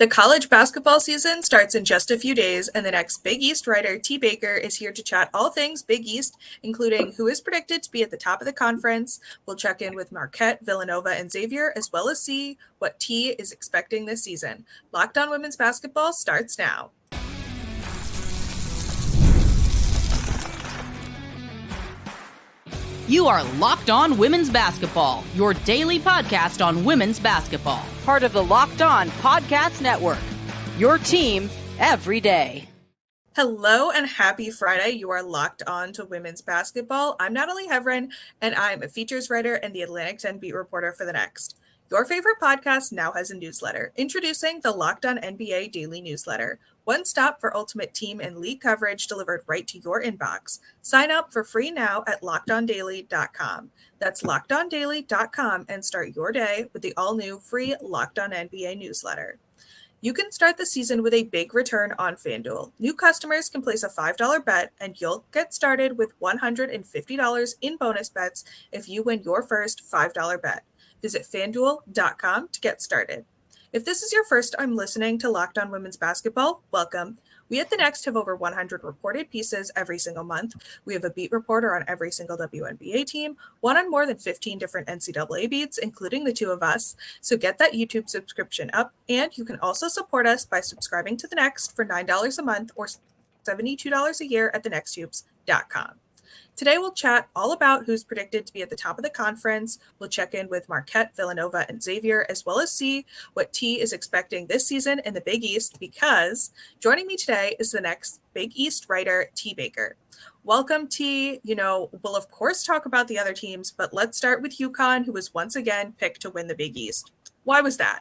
The college basketball season starts in just a few days, and the next Big East writer, T. Baker, is here to chat all things Big East, including who is predicted to be at the top of the conference. We'll check in with Marquette, Villanova, and Xavier, as well as see what T is expecting this season. Locked On Women's Basketball starts now. You are Locked On Women's Basketball, your daily podcast on women's basketball. Part of the Locked On Podcast Network, your team every day. Hello and happy Friday. You are locked on to women's basketball. I'm Natalie Heavren, and I'm a features writer and the Atlantic 10 beat reporter for The Next. Your favorite podcast now has a newsletter. Introducing the Locked On NBA Daily Newsletter. One stop for ultimate team and league coverage delivered right to your inbox. Sign up for free now at LockedOnDaily.com. That's LockedOnDaily.com and start your day with the all-new free Locked On NBA newsletter. You can start the season with a big return on FanDuel. New customers can place a $5 bet, and you'll get started with $150 in bonus bets if you win your first $5 bet. Visit FanDuel.com to get started. If this is your first time listening to Locked On Women's Basketball, welcome. We at The Next have over 100 reported pieces every single month. We have a beat reporter on every single WNBA team, one on more than 15 different NCAA beats, including the two of us. So get that YouTube subscription up, and you can also support us by subscribing to The Next for $9 a month or $72 a year at thenexthoops.com. Today, we'll chat all about who's predicted to be at the top of the conference. We'll check in with Marquette, Villanova, and Xavier, as well as see what T is expecting this season in the Big East, because joining me today is the next Big East writer, T. Baker. Welcome, T. We'll of course talk about the other teams, but let's start with Yukon, who was once again picked to win the Big East. Why was that?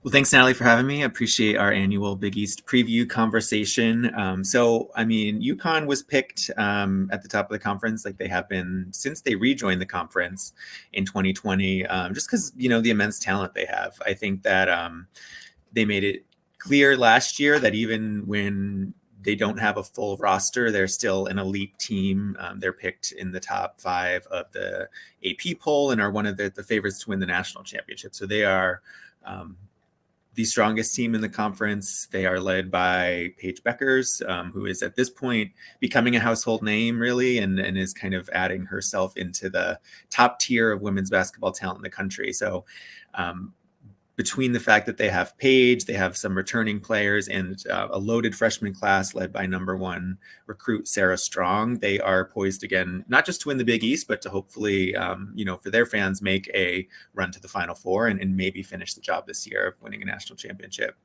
Well, thanks, Natalie, for having me. I appreciate our annual Big East preview conversation. Yukon was picked at the top of the conference like they have been since they rejoined the conference in 2020, just because, the immense talent they have. I think that they made it clear last year that even when they don't have a full roster, they're still an elite team. They're picked in the top 5 of the AP poll and are one of the favorites to win the national championship. So they are the strongest team in the conference. They are led by Paige Beckers, who is at this point becoming a household name, really, and is kind of adding herself into the top tier of women's basketball talent in the country. So between the fact that they have Paige, they have some returning players, and a loaded freshman class led by number 1 recruit Sarah Strong, they are poised again, not just to win the Big East, but to hopefully, for their fans, make a run to the Final Four and maybe finish the job this year of winning a national championship.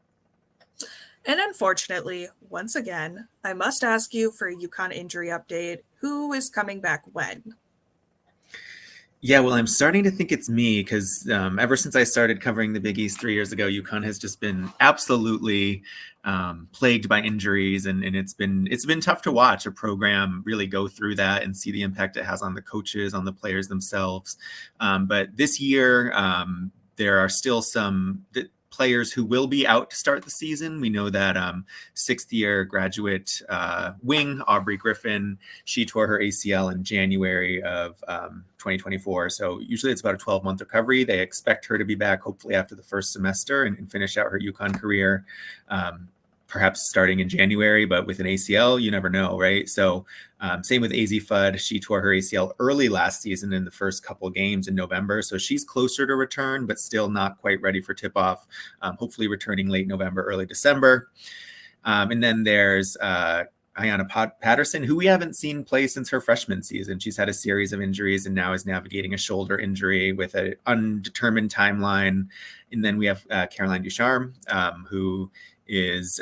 And unfortunately, once again, I must ask you for a Yukon injury update. Who is coming back when? Yeah, well, I'm starting to think it's me because ever since I started covering the Big East 3 years ago, Yukon has just been absolutely plagued by injuries, and it's been tough to watch a program really go through that and see the impact it has on the coaches, on the players themselves. But this year, there are still some players who will be out to start the season. We know that 6th-year graduate wing Aubrey Griffin, she tore her ACL in January of 2024. So usually it's about a 12-month recovery. They expect her to be back hopefully after the first semester and finish out her Yukon career, perhaps starting in January, but with an ACL, you never know, right? So same with AZ Fudd. She tore her ACL early last season in the first couple games in November. So she's closer to return, but still not quite ready for tip-off, hopefully returning late November, early December. And then there's Ayanna Patterson, who we haven't seen play since her freshman season. She's had a series of injuries and now is navigating a shoulder injury with an undetermined timeline. And then we have Caroline Ducharme, who is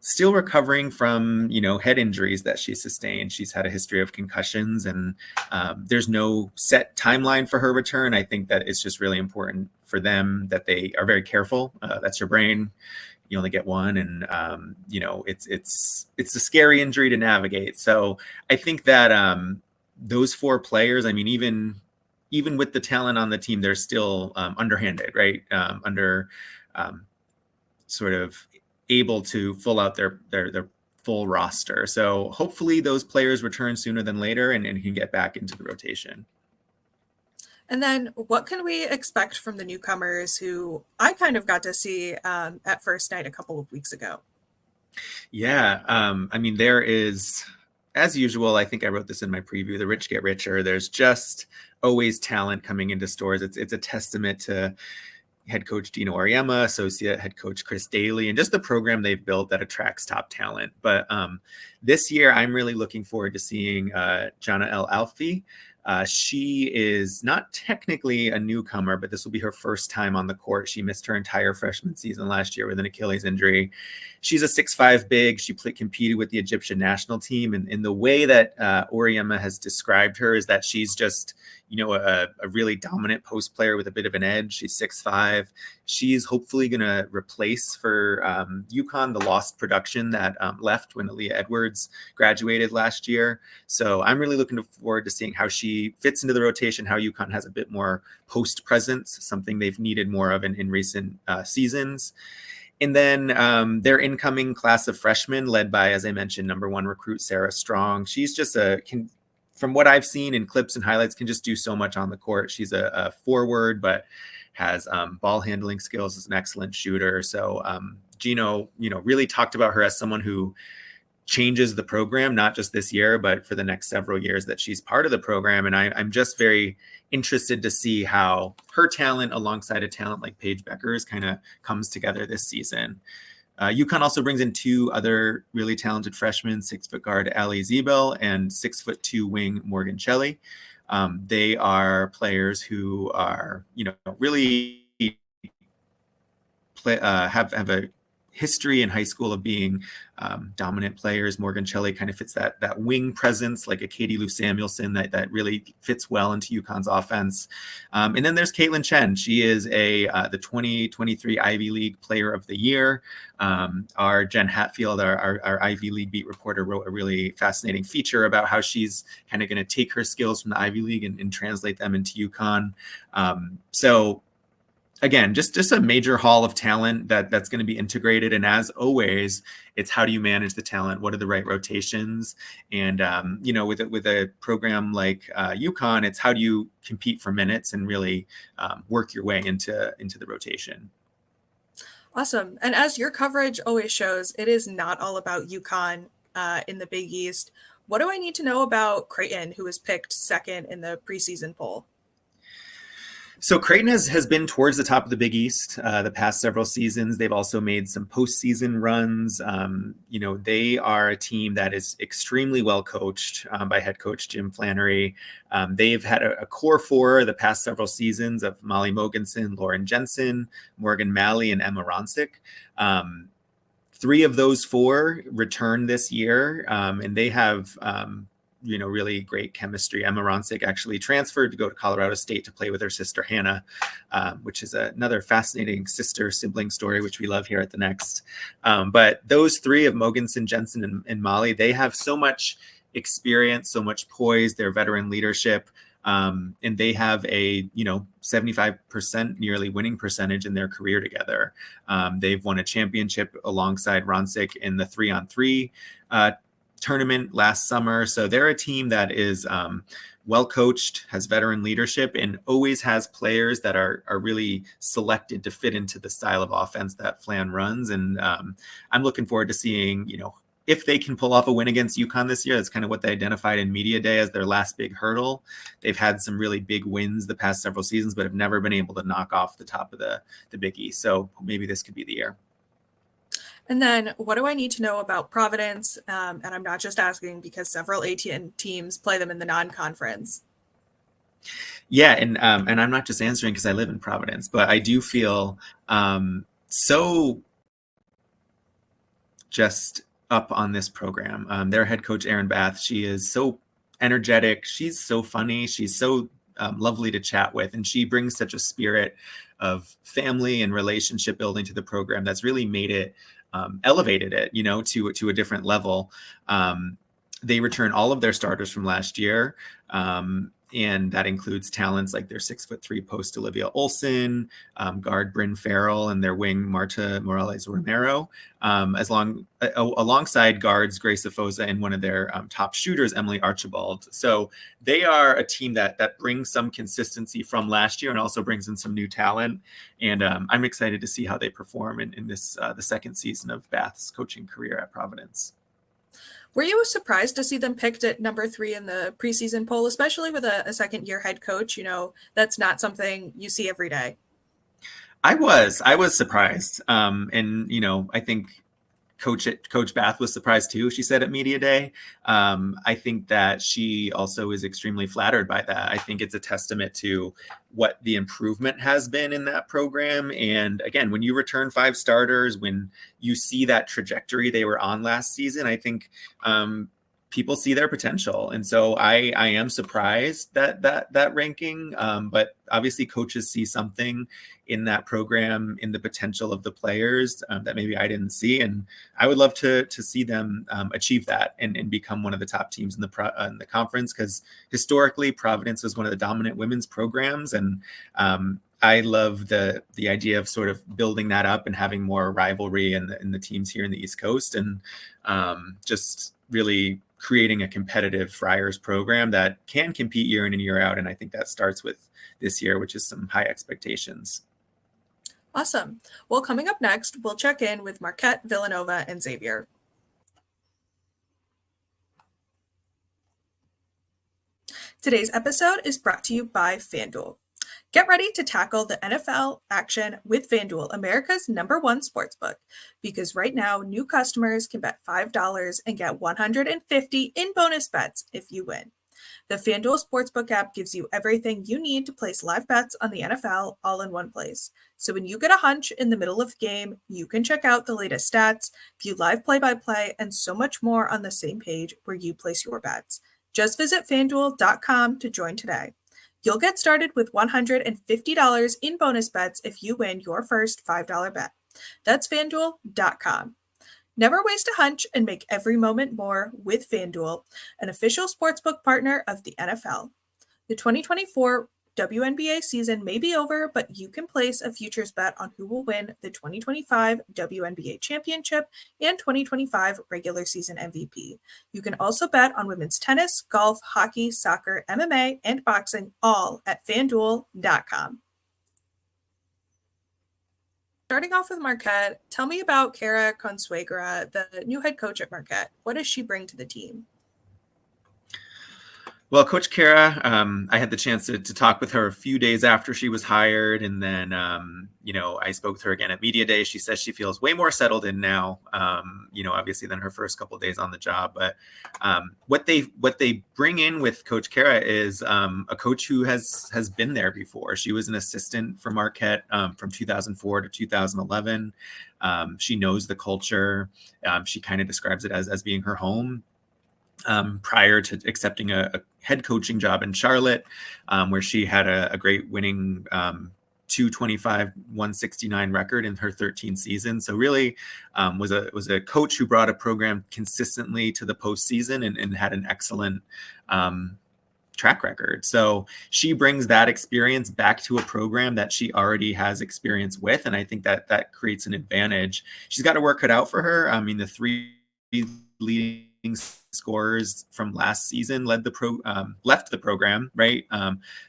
still recovering from, head injuries that she sustained. She's had a history of concussions, and there's no set timeline for her return. I think that it's just really important for them that they are very careful. That's your brain. You only get one, and it's a scary injury to navigate. So I think that those 4 players, even with the talent on the team, they're still underhanded, right? Sort of able to fill out their full roster. So hopefully those players return sooner than later and can get back into the rotation. And then what can we expect from the newcomers who I kind of got to see at first night a couple of weeks ago? Yeah, I mean, there is, as usual, I think I wrote this in my preview, the rich get richer. There's just always talent coming into stores. It's a testament to head coach Dino Auriemma, associate head coach Chris Daly, and just the program they've built that attracts top talent. But this year, I'm really looking forward to seeing Jana El Alfi. She is not technically a newcomer, but this will be her first time on the court. She missed her entire freshman season last year with an Achilles injury. She's a 6'5" big. She competed with the Egyptian national team. And in the way that Auriemma has described her is that she's just, a really dominant post player with a bit of an edge. She's 6'5". She's hopefully going to replace for Yukon the lost production that left when Aaliyah Edwards graduated last year. So I'm really looking forward to seeing how she fits into the rotation, how Yukon has a bit more post presence, something they've needed more of in recent seasons. And then their incoming class of freshmen led by, as I mentioned, number 1 recruit, Sarah Strong. She's just from what I've seen in clips and highlights, can just do so much on the court. She's a forward, but has ball handling skills, is an excellent shooter. So Gino, really talked about her as someone who changes the program, not just this year, but for the next several years that she's part of the program. And I'm just very interested to see how her talent alongside a talent like Paige Beckers kind of comes together this season. Yukon also brings in 2 other really talented freshmen, 6-foot guard Ali Zebel and 6'2" wing Morgan Shelley. They are players who are, really have a history in high school of being dominant players. Morgan Shelley kind of fits that wing presence, like a Katie Lou Samuelson, that really fits well into Yukon's offense. And then there's Caitlin Chen. She is the 2023 Ivy League Player of the Year. Our Jen Hatfield, our Ivy League beat reporter, wrote a really fascinating feature about how she's kind of going to take her skills from the Ivy League and translate them into Yukon. So again, just a major haul of talent that's going to be integrated. And as always, it's how do you manage the talent? What are the right rotations? And, with a program like Yukon, it's how do you compete for minutes and really work your way into the rotation. Awesome. And as your coverage always shows, it is not all about Yukon in the Big East. What do I need to know about Kraton, who was picked second in the preseason poll? So Kraton has been towards the top of the Big East the past several seasons. They've also made some postseason runs. They are a team that is extremely well coached by head coach Jim Flannery. They've had a core 4 the past several seasons of Molly Mogensen, Lauren Jensen, Morgan Malley, and Emma Ronsick. 3 of those 4 returned this year, and they have really great chemistry. Emma Ronsick actually transferred to go to Colorado State to play with her sister Hannah, which is another fascinating sister-sibling story, which we love here at the Next. But those 3 of Mogensen, Jensen, and Molly, they have so much experience, so much poise, their veteran leadership, and they have a 75% nearly winning percentage in their career together. They've won a championship alongside Ronsick in the 3-on-3 tournament last summer. So they're a team that is well coached, has veteran leadership, and always has players that are really selected to fit into the style of offense that Flan runs. And I'm looking forward to seeing, if they can pull off a win against Yukon this year. That's kind of what they identified in media day as their last big hurdle. They've had some really big wins the past several seasons, but have never been able to knock off the top of the Big East. So maybe this could be the year. And then what do I need to know about Providence? And I'm not just asking because several ATN teams play them in the non-conference. Yeah, and I'm not just answering because I live in Providence, but I do feel so just up on this program. Their head coach, Erin Bath, she is so energetic. She's so funny. She's so lovely to chat with. And she brings such a spirit of family and relationship building to the program that's really made it elevated it, to a different level. They return all of their starters from last year. And that includes talents like their 6'3" post Olivia Olson, guard Bryn Farrell, and their wing Marta Morales Romero, alongside guards Grace Afosa and one of their top shooters, Emily Archibald. So they are a team that brings some consistency from last year and also brings in some new talent. And I'm excited to see how they perform in this the second season of Bath's coaching career at Providence. Were you surprised to see them picked at number 3 in the preseason poll, especially with a second-year head coach? That's not something you see every day. I was surprised. I think Coach Bath was surprised too. She said at Media Day. I think that she also is extremely flattered by that. I think it's a testament to what the improvement has been in that program. And again, when you return 5 starters, when you see that trajectory they were on last season, I think people see their potential. And so I am surprised that ranking, but obviously coaches see something in that program, in the potential of the players that maybe I didn't see. And I would love to see them achieve that and become one of the top teams in the conference, because historically Providence was one of the dominant women's programs. And I love the idea of sort of building that up and having more rivalry in the teams here in the East Coast, and just really creating a competitive Friars program that can compete year in and year out. And I think that starts with this year, which is some high expectations. Awesome. Well, coming up next, we'll check in with Marquette, Villanova, and Xavier. Today's episode is brought to you by FanDuel. Get ready to tackle the NFL action with FanDuel, America's #1 sportsbook, because right now new customers can bet $5 and get $150 in bonus bets if you win. The FanDuel Sportsbook app gives you everything you need to place live bets on the NFL all in one place. So when you get a hunch in the middle of the game, you can check out the latest stats, view live play-by-play, and so much more on the same page where you place your bets. Just visit FanDuel.com to join today. You'll get started with $150 in bonus bets if you win your first $5 bet. That's FanDuel.com. Never waste a hunch and make every moment more with FanDuel, an official sportsbook partner of the NFL. The 2024 WNBA season may be over, but you can place a futures bet on who will win the 2025 WNBA championship and 2025 regular season MVP. You can also bet on women's tennis, golf, hockey, soccer, MMA, and boxing, all at FanDuel.com. Starting off with Marquette, tell me about Kara Consuegra, the new head coach at Marquette. What does she bring to the team? Well, Coach Kara, I had the chance to talk with her a few days after she was hired. And then, I spoke with her again at Media Day. She says she feels way more settled in now, obviously than her first couple of days on the job. But what they bring in with Coach Kara is a coach who has been there before. She was an assistant for Marquette from 2004 to 2011. She knows the culture. She kind of describes it as being her home. Prior to accepting a head coaching job in Charlotte, where she had a great winning 225, 169 record in her 13th season. So really was a coach who brought a program consistently to the postseason and had an excellent track record. So she brings that experience back to a program that she already has experience with. And I think that creates an advantage. She's got to work it out for her. I mean, the 3 leading scorers from last season left the program, right?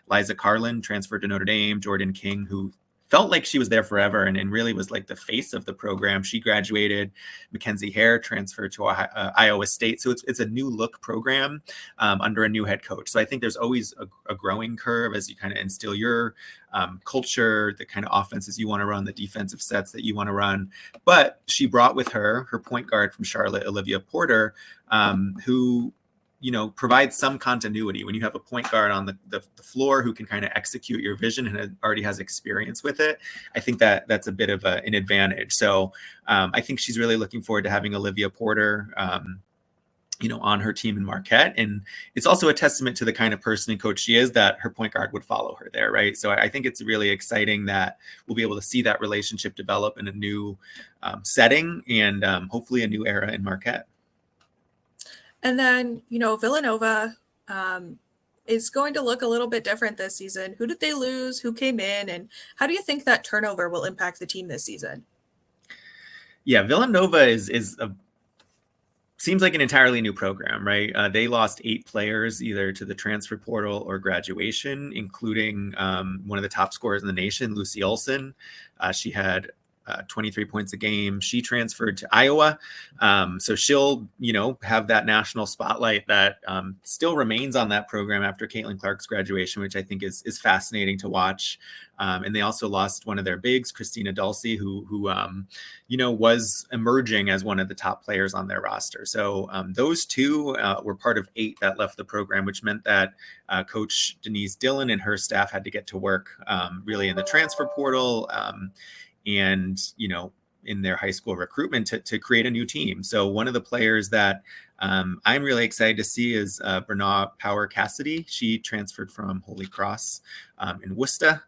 Liza Carlin transferred to Notre Dame. Jordan King, who felt like she was there forever and really was like the face of the program, she graduated. Mackenzie Hare transferred to Iowa State. So it's a new look program under a new head coach. So I think there's always a growing curve as you kind of instill your culture, the kind of offenses you want to run, the defensive sets that you want to run. But she brought with her point guard from Charlotte, Olivia Porter, who provides some continuity. When you have a point guard on the floor who can kind of execute your vision and already has experience with it, I think that's a bit of an advantage. So I think she's really looking forward to having Olivia Porter, on her team in Marquette. And it's also a testament to the kind of person and coach she is that her point guard would follow her there, right? So I think it's really exciting that we'll be able to see that relationship develop in a new setting and hopefully a new era in Marquette. And then, Villanova, is going to look a little bit different this season. Who did they lose? Who came in? And how do you think that turnover will impact the team this season? Yeah, Villanova seems like an entirely new program, right? They lost 8 players either to the transfer portal or graduation, including one of the top scorers in the nation, Lucy Olson. She had 23 points a game. She transferred to Iowa. So she'll, have that national spotlight that still remains on that program after Caitlin Clark's graduation, which I think is fascinating to watch. And they also lost one of their bigs, Christina Dulce, who was emerging as one of the top players on their roster. So those two were part of 8 that left the program, which meant that Coach Denise Dillon and her staff had to get to work really in the transfer portal and, in their high school recruitment to create a new team. So one of the players that I'm really excited to see is Bernard Power Cassidy. She transferred from Holy Cross in Worcester.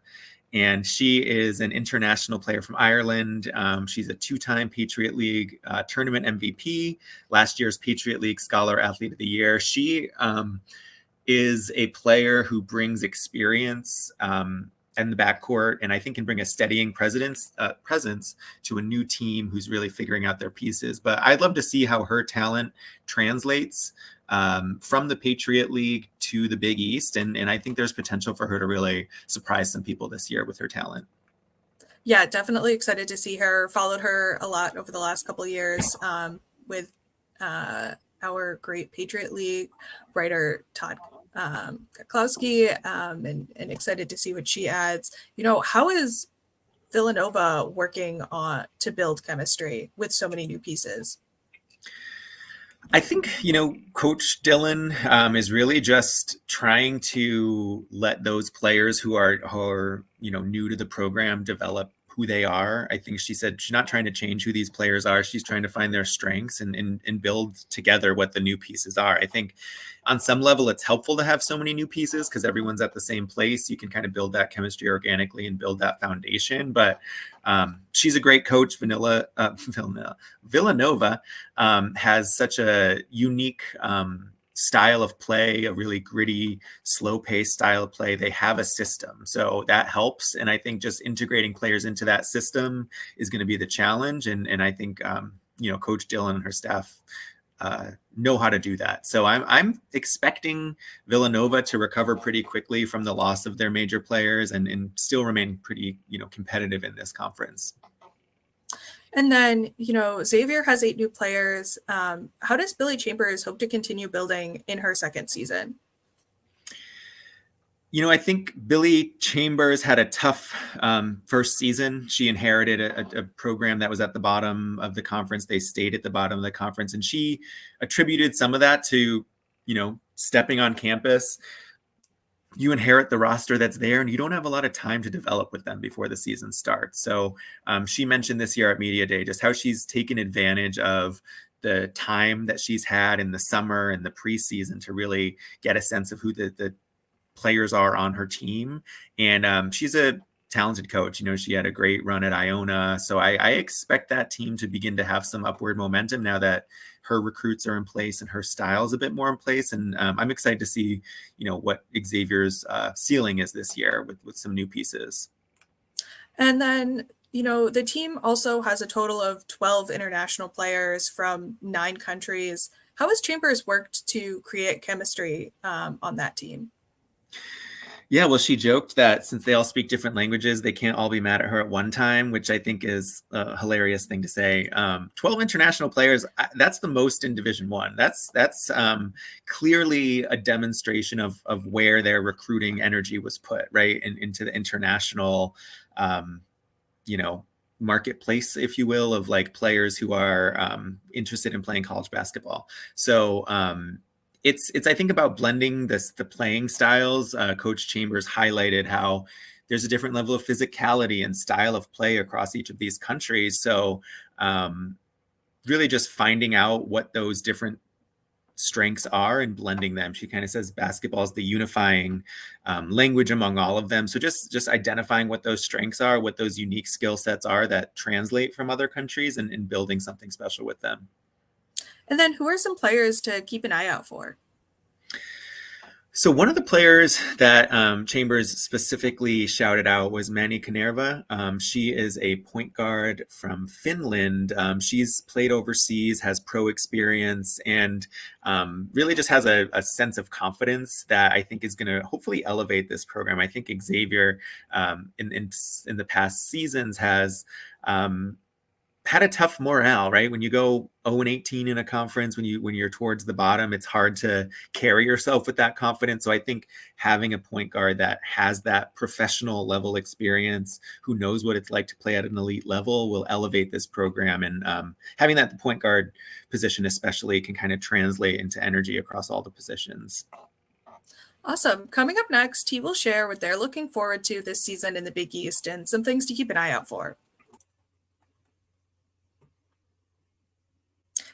And she is an international player from Ireland. She's a 2-time Patriot League tournament MVP, last year's Patriot League Scholar Athlete of the Year. She is a player who brings experience in the backcourt, and I think can bring a steadying presence to a new team who's really figuring out their pieces. But I'd love to see how her talent translates from the Patriot League to the Big East. And I think there's potential for her to really surprise some people this year with her talent. Yeah, definitely excited to see her. Followed her a lot over the last couple of years with our great Patriot League writer, Todd Kaklowski, and excited to see what she adds. How is Villanova working on to build chemistry with so many new pieces? I think, Coach Dillon is really just trying to let those players who are new to the program develop who they are. I think she said she's not trying to change who these players are. She's trying to find their strengths and build together what the new pieces are. I think on some level it's helpful to have so many new pieces because everyone's at the same place. You can kind of build that chemistry organically and build that foundation. But she's a great coach. Villanova has such a unique style of play, a really gritty, slow-paced style of play. They have a system, so that helps. And I think just integrating players into that system is going to be the challenge. And I think Coach Dillon and her staff know how to do that. So I'm expecting Villanova to recover pretty quickly from the loss of their major players and still remain pretty competitive in this conference. And then, Xavier has 8 new players. How does Billie Chambers hope to continue building in her second season? I think Billie Chambers had a tough first season. She inherited a program that was at the bottom of the conference. They stayed at the bottom of the conference, and she attributed some of that to, stepping on campus. You inherit the roster that's there and you don't have a lot of time to develop with them before the season starts. So she mentioned this year at Media Day just how she's taken advantage of the time that she's had in the summer and the preseason to really get a sense of who the players are on her team. And she's a talented coach. She had a great run at Iona. So I expect that team to begin to have some upward momentum now that her recruits are in place and her style is a bit more in place. And I'm excited to see, what Xavier's ceiling is this year with some new pieces. And then, the team also has a total of 12 international players from 9 countries. How has Chambers worked to create chemistry on that team? Yeah, well, she joked that since they all speak different languages, they can't all be mad at her at one time, which I think is a hilarious thing to say. 12 international players, that's the most in Division I. That's clearly a demonstration of where their recruiting energy was put, right, into the international, marketplace, if you will, of like players who are interested in playing college basketball. So It's I think about blending the playing styles. Coach Chambers highlighted how there's a different level of physicality and style of play across each of these countries. So really just finding out what those different strengths are and blending them. She kind of says basketball is the unifying language among all of them. So just identifying what those strengths are, what those unique skill sets are that translate from other countries and building something special with them. And then who are some players to keep an eye out for? So one of the players that Chambers specifically shouted out was Manny Kanerva. She is a point guard from Finland. She's played overseas, has pro experience, and really just has a sense of confidence that I think is going to hopefully elevate this program. I think Xavier in the past seasons has had a tough morale, right? When you go 0-18 in a conference, when you're towards the bottom, it's hard to carry yourself with that confidence. So I think having a point guard that has that professional level experience, who knows what it's like to play at an elite level, will elevate this program. And having that point guard position especially can kind of translate into energy across all the positions. Awesome. Coming up next, T will share what they're looking forward to this season in the Big East and some things to keep an eye out for.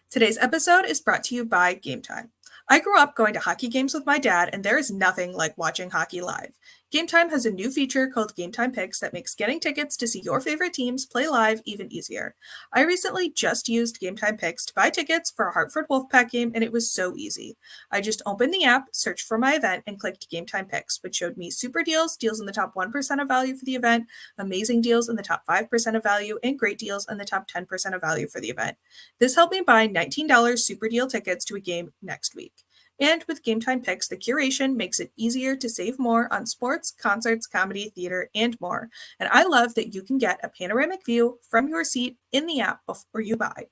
Today's episode is brought to you by Game Time. I grew up going to hockey games with my dad, and there is nothing like watching hockey live. Game Time has a new feature called Game Time Picks that makes getting tickets to see your favorite teams play live even easier. I recently just used Game Time Picks to buy tickets for a Hartford Wolfpack game, and it was so easy. I just opened the app, searched for my event, and clicked Game Time Picks, which showed me super deals, deals in the top 1% of value for the event, amazing deals in the top 5% of value, and great deals in the top 10% of value for the event. This helped me buy $19 super deal tickets to a game next week. And with Game Time Picks, the curation makes it easier to save more on sports, concerts, comedy, theater, and more. And I love that you can get a panoramic view from your seat in the app before you buy.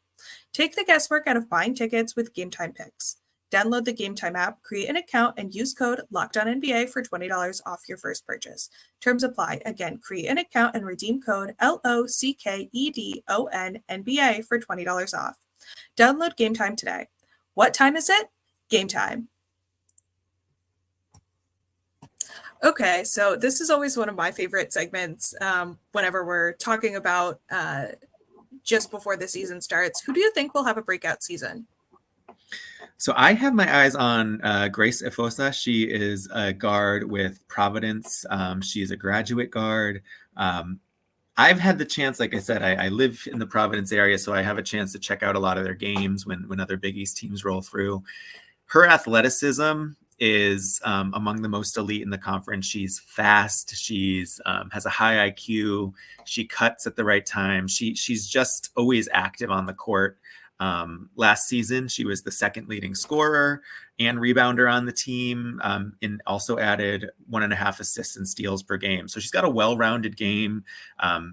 Take the guesswork out of buying tickets with Game Time Picks. Download the Game Time app, create an account, and use code LOCKEDONNBA for $20 off your first purchase. Terms apply. Again, create an account and redeem code LOCKEDONNBA for $20 off. Download Game Time today. What time is it? Game time. Okay, so this is always one of my favorite segments whenever we're talking about just before the season starts. Who do you think will have a breakout season? So I have my eyes on Grace Ifosa. She is a guard with Providence. She is a graduate guard. I've had the chance, like I said, I live in the Providence area, so I have a chance to check out a lot of their games when other Big East teams roll through. Her athleticism is among the most elite in the conference. She's fast. She's has a high IQ. She cuts at the right time. She's just always active on the court. Last season, she was the second leading scorer and rebounder on the team, and also added 1.5 assists and steals per game. So she's got a well-rounded game,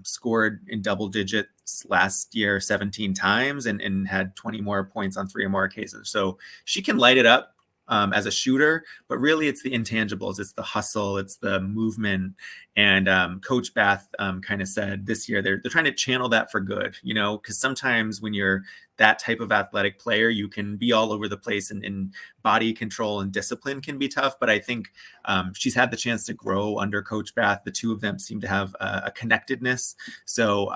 scored in double digits last year 17 times and had 20 more points on 3 or more occasions. So she can light it up as a shooter, but really it's the intangibles. It's the hustle, it's the movement. And Coach Bath kind of said this year, they're trying to channel that for good, because sometimes when you're that type of athletic player, you can be all over the place, and body control and discipline can be tough. But I think she's had the chance to grow under Coach Bath. The two of them seem to have a connectedness. So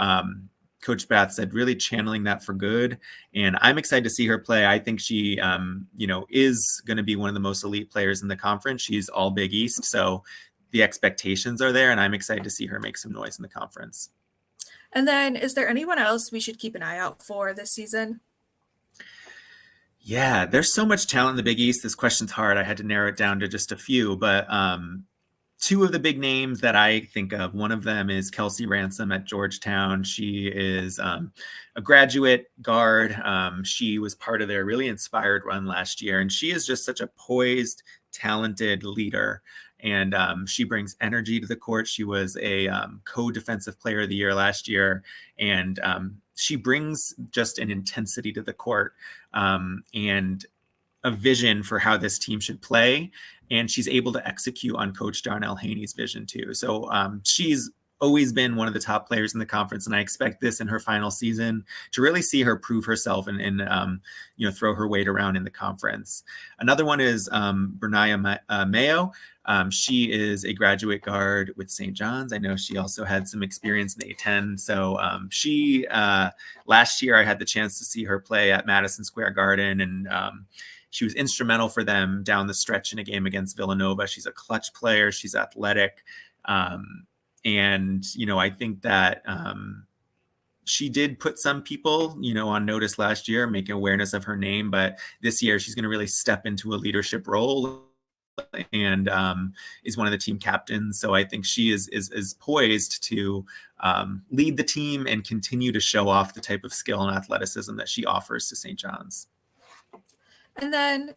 Coach Bath said really channeling that for good. And I'm excited to see her play. I think she, is going to be one of the most elite players in the conference. She's all Big East. So the expectations are there, and I'm excited to see her make some noise in the conference. And then is there anyone else we should keep an eye out for this season? Yeah, there's so much talent in the Big East. This question's hard. I had to narrow it down to just a few, but two of the big names that I think of, one of them is Kelsey Ransom at Georgetown. She is a graduate guard. She was part of their really inspired run last year, and she is just such a poised, talented leader. And she brings energy to the court. She was a co-defensive player of the year last year. And she brings just an intensity to the court and a vision for how this team should play. And she's able to execute on Coach Darnell Haney's vision too. So she's always been one of the top players in the conference. And I expect this in her final season to really see her prove herself and throw her weight around in the conference. Another one is Bernaya Mayo. She is a graduate guard with St. John's. I know she also had some experience in A10. So she, last year I had the chance to see her play at Madison Square Garden, and she was instrumental for them down the stretch in a game against Villanova. She's a clutch player. She's athletic. And I think that she did put some people, on notice last year, making awareness of her name. But this year, she's going to really step into a leadership role and is one of the team captains. So I think she is poised to lead the team and continue to show off the type of skill and athleticism that she offers to St. John's. And then,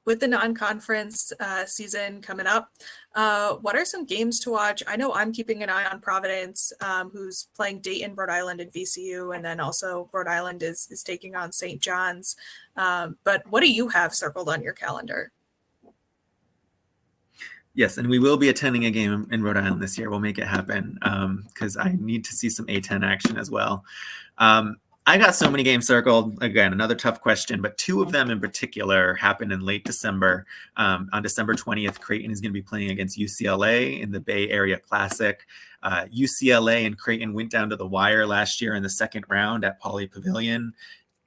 with the non-conference season coming up, what are some games to watch? I know I'm keeping an eye on Providence, who's playing Dayton, Rhode Island, and VCU, and then also Rhode Island is taking on St. John's. But what do you have circled on your calendar? Yes, and we will be attending a game in Rhode Island this year. We'll make it happen because I need to see some A10 action as well. I got so many games circled. Again, another tough question, but two of them in particular happened in late December. On December 20th, Kraton is going to be playing against UCLA in the Bay Area Classic. UCLA and Kraton went down to the wire last year in the second round at Pauley Pavilion.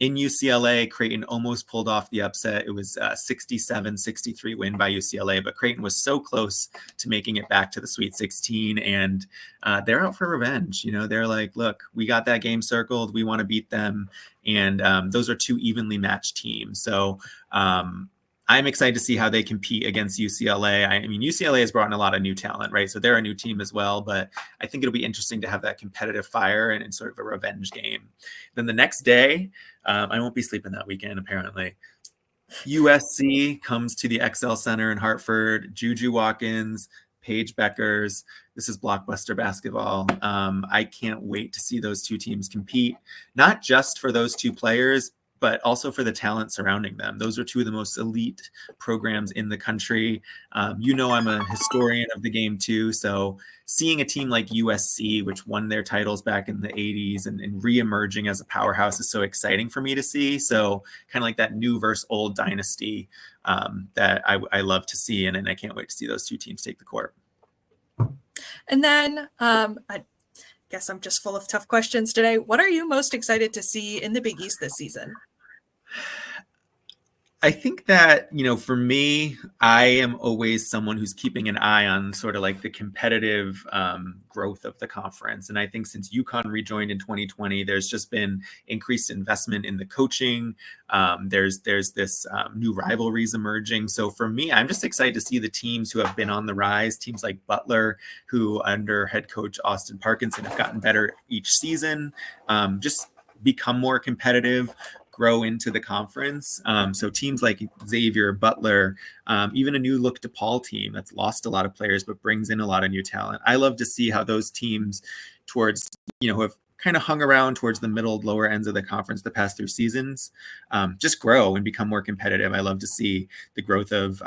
In UCLA, Kraton almost pulled off the upset. It was a 67-63 win by UCLA, but Kraton was so close to making it back to the Sweet 16, and they're out for revenge. They're like, look, we got that game circled. We want to beat them, and those are two evenly matched teams. So I'm excited to see how they compete against UCLA. I mean, UCLA has brought in a lot of new talent, right? So they're a new team as well, but I think it'll be interesting to have that competitive fire and sort of a revenge game. Then the next day, I won't be sleeping that weekend, apparently. USC comes to the XL Center in Hartford. Juju Watkins, Paige Beckers. This is blockbuster basketball. I can't wait to see those two teams compete, not just for those two players, but also for the talent surrounding them. Those are two of the most elite programs in the country. I'm a historian of the game too. So seeing a team like USC, which won their titles back in the 80s and re-emerging as a powerhouse is so exciting for me to see. So kind of like that new versus old dynasty that I love to see. And I can't wait to see those two teams take the court. And then I guess I'm just full of tough questions today. What are you most excited to see in the Big East this season? I think that, for me, I am always someone who's keeping an eye on sort of like the competitive growth of the conference. And I think since Yukon rejoined in 2020, there's just been increased investment in the coaching. There's this new rivalries emerging. So for me, I'm just excited to see the teams who have been on the rise, teams like Butler, who under head coach Austin Parkinson have gotten better each season, just become more competitive, grow into the conference. So teams like Xavier, Butler, even a new look DePaul team that's lost a lot of players but brings in a lot of new talent. I love to see how those teams towards, who have kind of hung around towards the middle, lower ends of the conference the past 3 seasons, just grow and become more competitive. I love to see the growth of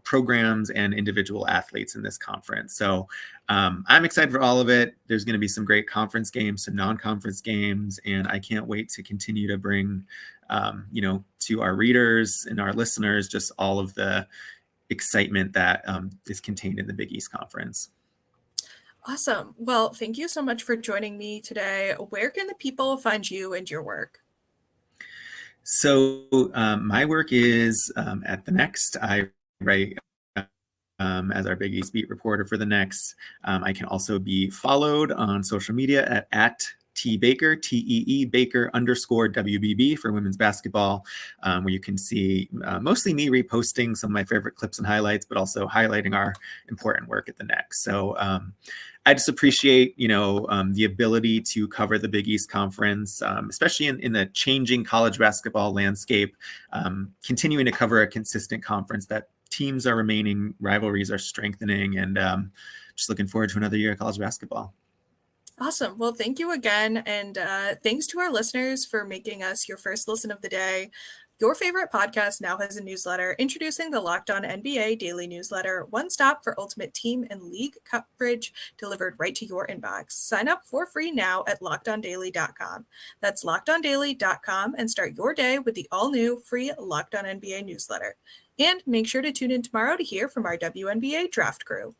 programs and individual athletes in this conference. So I'm excited for all of it. There's going to be some great conference games, some non-conference games, and I can't wait to continue to bring, to our readers and our listeners, just all of the excitement that is contained in the Big East Conference. Awesome. Well, thank you so much for joining me today. Where can the people find you and your work? So my work is at The Next. I write as our Big East beat reporter for The Next. I can also be followed on social media at @TBaker, TEE Baker _WBB for women's basketball, where you can see mostly me reposting some of my favorite clips and highlights, but also highlighting our important work at The Next. So I just appreciate, the ability to cover the Big East Conference, especially in the changing college basketball landscape, continuing to cover a consistent conference that teams are remaining, rivalries are strengthening, and just looking forward to another year of college basketball. Awesome. Well, thank you again. And thanks to our listeners for making us your first listen of the day. Your favorite podcast now has a newsletter introducing the Locked On NBA daily newsletter, one stop for ultimate team and league coverage delivered right to your inbox. Sign up for free now at lockedondaily.com. That's lockedondaily.com and start your day with the all-new free Locked On NBA newsletter. And make sure to tune in tomorrow to hear from our WNBA draft crew.